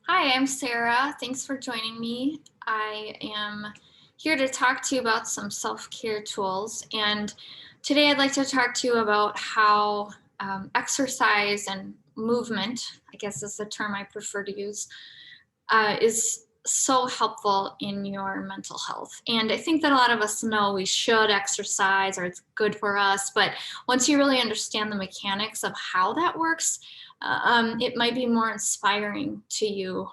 Hi, I'm Sarah. Thanks for joining me. I am here to talk to you about some self-care tools. And today I'd like to talk to you about how exercise and movement, I guess is the term I prefer to use, is so helpful in your mental health. And I think that a lot of us know we should exercise or it's good for us, but once you really understand the mechanics of how that works, it might be more inspiring to you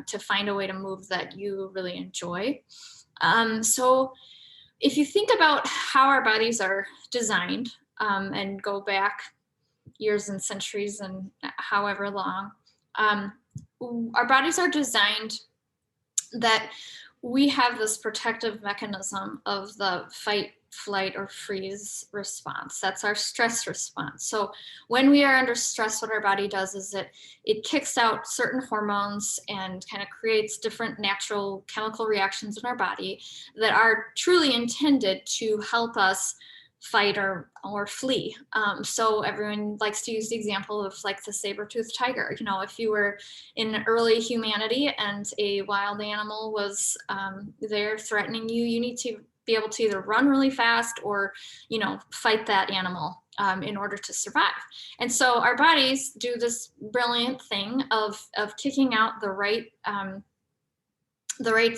to find a way to move that you really enjoy. So, if you think about how our bodies are designed and go back years and centuries and however long, um, our bodies are designed that we have this protective mechanism of the fight, flight, or freeze response. That's our stress response. So when we are under stress, what our body does is it kicks out certain hormones and kind of creates different natural chemical reactions in our body that are truly intended to help us fight or flee. So everyone likes to use the example of like the saber-toothed tiger. You know, if you were in early humanity and a wild animal was there threatening you, you need to be able to either run really fast or, fight that animal in order to survive. And so our bodies do this brilliant thing of kicking out the right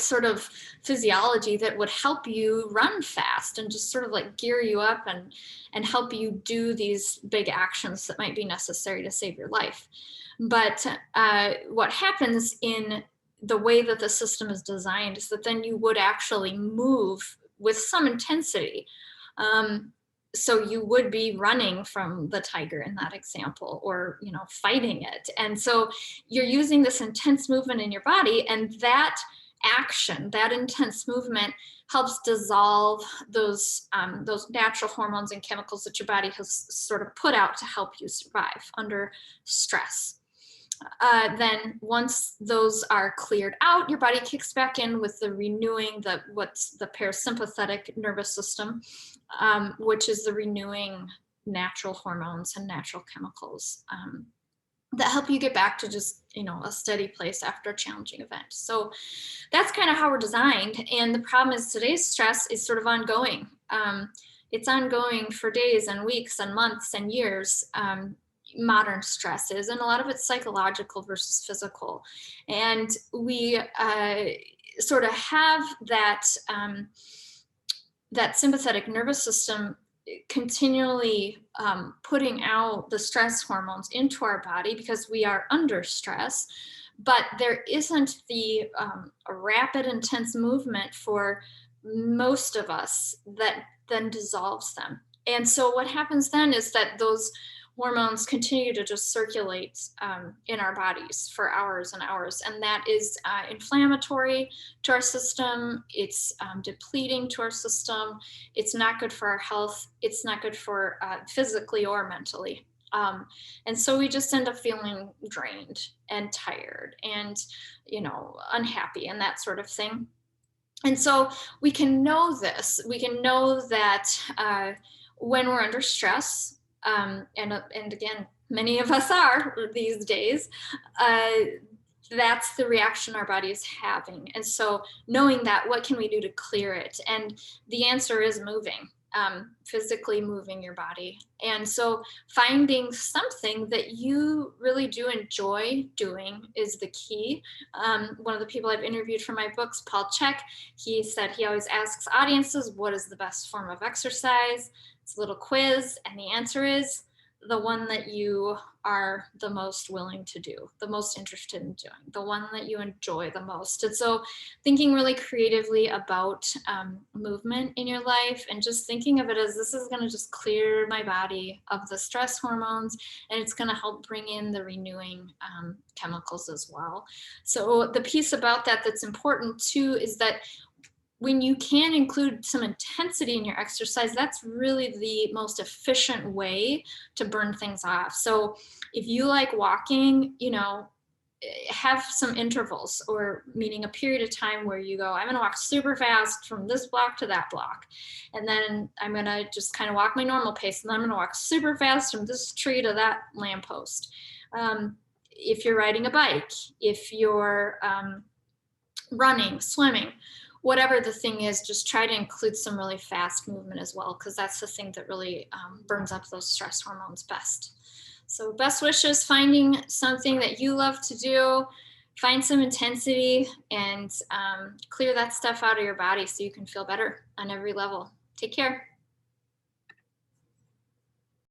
sort of physiology that would help you run fast and just sort of like gear you up and help you do these big actions that might be necessary to save your life. But what happens in the way that the system is designed is that then you would actually move with some intensity. Um, so you would be running from the tiger in that example, or fighting it. And so you're using this intense movement in your body, and that action, that intense movement, helps dissolve those natural hormones and chemicals that your body has sort of put out to help you survive under stress. Then once those are cleared out, your body kicks back in with the renewing what's the parasympathetic nervous system, which is the renewing natural hormones and natural chemicals that help you get back to just a steady place after a challenging event. So that's kind of how we're designed. And the problem is today's stress is sort of ongoing. It's ongoing for days and weeks and months and years. Modern stress is, and a lot of it's psychological versus physical. And we sort of have that sympathetic nervous system continually putting out the stress hormones into our body because we are under stress, but there isn't the rapid, intense movement for most of us that then dissolves them. And so what happens then is that those hormones continue to just circulate in our bodies for hours and hours, and that is inflammatory to our system. It's depleting to our system. It's not good for our health. It's not good for physically or mentally. And so we just end up feeling drained and tired and, unhappy and that sort of thing. And so we can know this. We can know that when we're under stress, and again, many of us are these days, uh, that's the reaction our body is having. And so knowing that, what can we do to clear it? And the answer is moving, physically moving your body. And so finding something that you really do enjoy doing is the key. One of the people I've interviewed for my books, Paul Chek, he said he always asks audiences, what is the best form of exercise? It's a little quiz, and the answer is the one that you are the most willing to do, the most interested in doing, the one that you enjoy the most. And so thinking really creatively about movement in your life and just thinking of it as this is going to just clear my body of the stress hormones, and it's going to help bring in the renewing chemicals as well. So the piece about that that's important too is that when you can include some intensity in your exercise, that's really the most efficient way to burn things off. So if you like walking, have some intervals, or meaning a period of time where you go, I'm going to walk super fast from this block to that block. And then I'm going to just kind of walk my normal pace. And then I'm going to walk super fast from this tree to that lamppost. if you're riding a bike, if you're running, swimming, whatever the thing is, just try to include some really fast movement as well, because that's the thing that really burns up those stress hormones best. So best wishes, finding something that you love to do, find some intensity, and clear that stuff out of your body so you can feel better on every level. Take care.